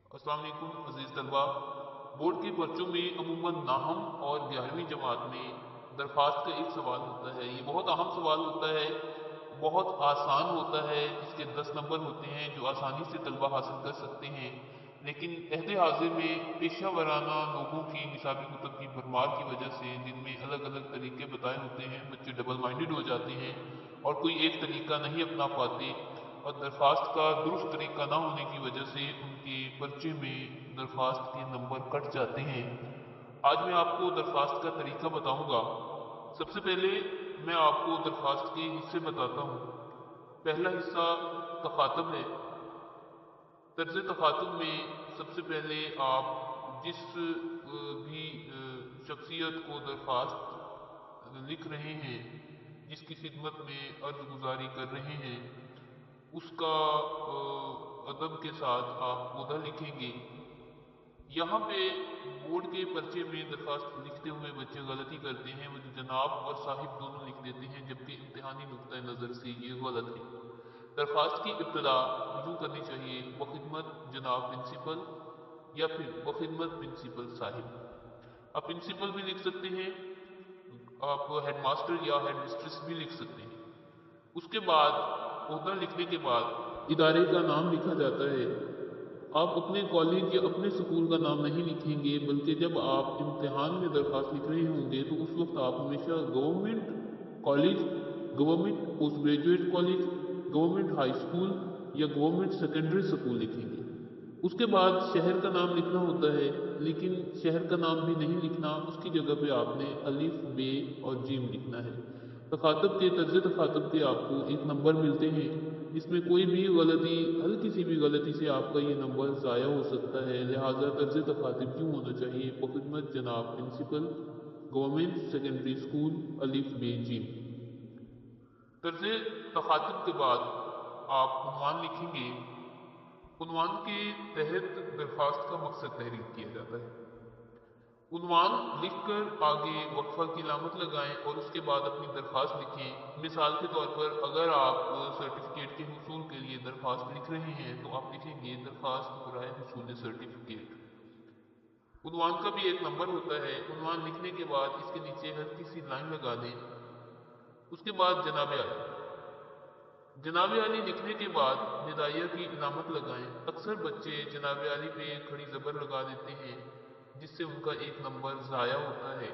अस्सलाम वालेकुम अजीज तलबा। बोर्ड के पर्चों में अमूमन नाहम और 11वीं जमात में दरख्वास्त का एक सवाल होता है। ये बहुत अहम सवाल होता है, बहुत आसान होता है। इसके 10 नंबर होते हैं जो आसानी से तलबा हासिल कर सकते हैं। लेकिन अहद हाजिर में पेशा वराना लोगों की निसाबी कुतब की भरमार की वजह से, जिनमें अलग अलग तरीके बताए होते हैं, बच्चे डबल माइंडेड हो जाते हैं और कोई एक तरीका नहीं अपना पाते, और दरख्वास्त का दुरुस्त तरीका ना होने की वजह से उनके पर्चे में दरख्वास्त के नंबर कट जाते हैं। आज मैं आपको दरख्वास्त का तरीका बताऊंगा। सबसे पहले मैं आपको दरख्वास्त के हिस्से बताता हूँ। पहला हिस्सा तखातब है। तर्ज तखातुब में सबसे पहले आप जिस भी शख्सियत को दरख्वास्त लिख रहे हैं, जिसकी खिदमत में अर्ज गुजारी कर रहे हैं, उसका अदब के साथ आप ओहदा लिखेंगे। यहाँ पे बोर्ड के पर्चे में दरखास्त लिखते हुए बच्चे गलती करते हैं, वो जनाब और साहिब दोनों लिख देते हैं, जबकि इम्तिहानी नुक्ता नज़र से ये गलत है। दरखास्त की इब्तदा यूं करनी चाहिए, बखिदमत जनाब प्रिंसिपल, या फिर बखिदमत प्रिंसिपल साहिब। आप प्रिंसिपल भी लिख सकते हैं, आप हेडमास्टर या हेडमिस्ट्रेस भी लिख सकते हैं। उसके बाद ओहदा लिखने के बाद इदारे का नाम लिखा जाता है। आप अपने कॉलेज या अपने स्कूल का नाम नहीं लिखेंगे, बल्कि जब आप इम्तिहान में दरखास्त लिख रहे होंगे तो उस वक्त आप हमेशा government college, government post graduate college, government high school या गवर्नमेंट सेकेंडरी स्कूल लिखेंगे। उसके बाद शहर का नाम लिखना होता है, लेकिन शहर का नाम भी नहीं लिखना, उसकी जगह पे आपने अलिफ बे और जीम लिखना है। तखातब के तर्ज तखातब के आपको एक नंबर मिलते हैं, जिसमें कोई भी गलती, हल्की सी भी गलती से आपका ये नंबर ज़ाया हो सकता है। लिहाजा तर्ज तखातब यूं होना चाहिए, बखिदमत जनाब प्रिंसिपल, गवर्नमेंट सेकेंडरी स्कूल, अलिफ बे जीम। तर्ज तखातब के बाद आप उन्वान लिखेंगे। उन्वान के तहत दरखास्त का मकसद तहरीर किया जाता है। उन्वान लिखकर आगे वक्फा की लामत लगाएं और उसके बाद अपनी दरखास्त लिखें। मिसाल के तौर पर अगर आप सर्टिफिकेट के हुसूल के लिए दरखास्त लिख रहे हैं तो आप लिखेंगे दरखास्त बराए हुसूल सर्टिफिकेट। उन्वान का भी एक नंबर होता है। उन्वान लिखने के बाद इसके नीचे हल्की सी लाइन लगा दें। उसके बाद जनाब आली। जनाब आली लिखने के बाद निदाइया की इलामत लगाएं। अक्सर बच्चे जनाब आली पे खड़ी जबर लगा देते हैं, जिससे उनका एक नंबर ज़ाया होता है।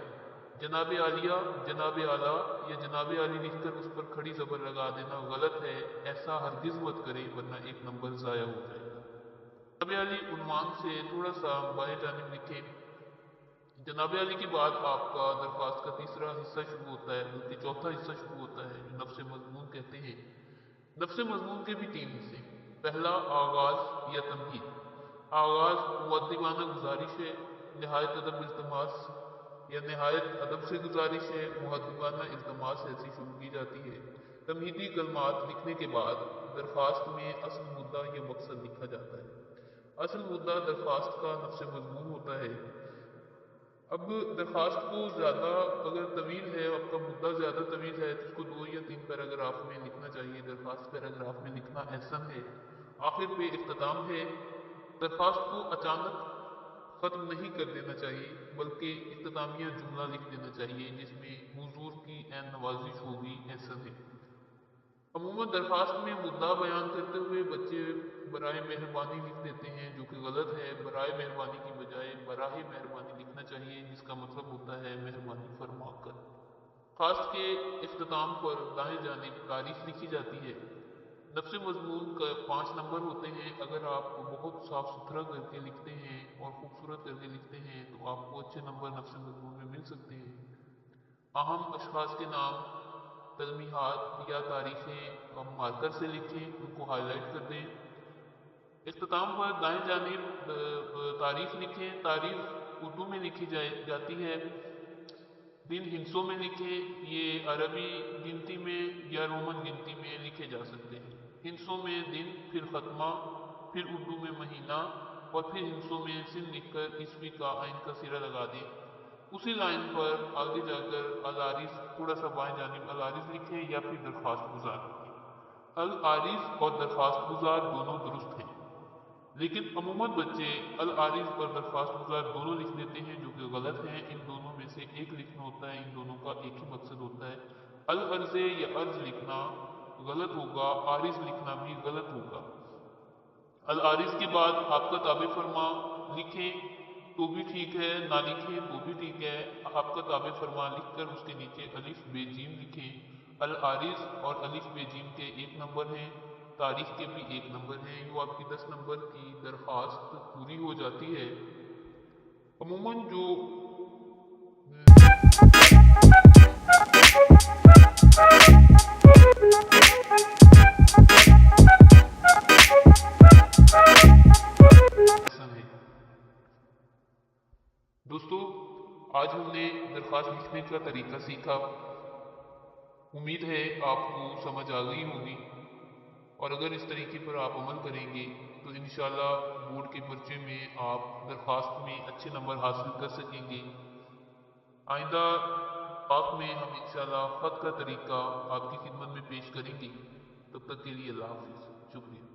जनाब आलिया, जनाब आला या जनाब आली लिखकर उस पर खड़ी जबर लगा देना गलत है। ऐसा हरगिज मत करें, वरना एक नंबर ज़ाया हो जाएगा। जनाब आली उन्वान से थोड़ा सा बाएं जानिब लिखें। जनाब आली के बाद आपका दरख्वास्त का तीसरा हिस्सा शुरू होता है, बल्कि चौथा हिस्सा शुरू होता है, जो नफ्स मजमून कहते हैं। नफ्स मजमून के भी तीन हिस्से हैं। पहला आगाज या तमहीद। आगाज मुअद्दिबाना गुजारिश है, निहायत अदब इल्तमास या निहायत अदब से गुजारिश है, मुहद्दिबाना इल्तमास ऐसी शुरू की जाती है। तमहीदी कलमात लिखने के बाद दरखास्त में असल मुद्दा या मकसद लिखा जाता है। असल मुद्दा दरखास्त का नफ्स मजमून होता है। अब दरखास्त को ज्यादा अगर तवील है, आपका मुद्दा ज्यादा तवील है, तो उसको 2 या 3 पैराग्राफ में लिखना चाहिए। दरखास्त पैराग्राफ में लिखना एहसन है। आखिर पे इख्तिताम है। दरखास्त को अचानक खत्म नहीं कर देना चाहिए, बल्कि इख्तितामिया जुमला लिख देना चाहिए, जिसमें हुजूर की ऐन नवाजिश होगी, एहसन है। अमूमन दरखास्त में मुद्दा बयान करते हुए बच्चे बराए मेहरबानी लिख देते हैं, जो कि गलत है। बराए मेहरबानी की बजाय बराहे मेहरबानी लिखना चाहिए, जिसका मतलब होता है मेहरबानी फरमा कर। खास के इख्तिताम पर दाएं जानिब तारीख लिखी जाती है। नफ्स मजमून का 5 नंबर होते हैं। अगर आप बहुत साफ सुथरा करके लिखते हैं और खूबसूरत करके लिखते हैं तो आपको अच्छे नंबर नफ्स मजमून में मिल सकते हैं। अहम अशखास के नाम, तलमीहात या तारीखें मार्कर से लिखें, उनको हाईलाइट कर दें। इख्तिताम पर दाएं जानिब तारीख लिखें। तारीख उर्दू में लिखी जाती है। दिन हिंसों में लिखें। ये अरबी गिनती में या रोमन गिनती में लिखे जा सकते हैं। हिंसों में दिन, फिर खत्मा, फिर उर्दू में महीना, और फिर हिंसों में सिन लिखकर ईस्वी का आइन का सिरा लगा दें। उसी लाइन पर आगे जाकर अलारिज, थोड़ा सा बाएं जानिब अलारिज लिखें या फिर दरखास्त गुजार लिखें। अल आरिज और दरखास्त गुजार दोनों दुरुस्त हैं। لیکن عموماً بچے العارض اور درخواست گزار دونوں لکھ دیتے ہیں، جو کہ غلط ہیں۔ ان دونوں میں سے ایک لکھنا ہوتا ہے، ان دونوں کا ایک ہی مقصد ہوتا ہے۔ العرض یا عرض لکھنا غلط ہوگا، عارض لکھنا بھی غلط ہوگا۔ العارض کے بعد آپ کا تابع فرما لکھیں تو بھی ٹھیک ہے، نہ لکھیں تو بھی ٹھیک ہے۔ آپ کا تابع فرما لکھ کر اس کے نیچے الف بے جیم لکھیں۔ العارض اور الف بے جیم کے 1 نمبر ہیں، تاریخ کے بھی 1 نمبر ہیں، یوں آپ کی 10 نمبر کی درخواست پوری ہو جاتی ہے۔ عموماً جو ہے دوستو، آج ہم نے درخواست لکھنے کا طریقہ سیکھا۔ امید ہے آپ کو سمجھ آ گئی ہوگی، اور اگر اس طریقے پر آپ عمل کریں گے تو انشاءاللہ بورڈ کے پرچے میں آپ درخواست میں اچھے نمبر حاصل کر سکیں گے۔ آئندہ پاک میں ہم انشاءاللہ خط کا طریقہ آپ کی خدمت میں پیش کریں گے۔ تب تک کے لیے اللہ حافظ، شکریہ۔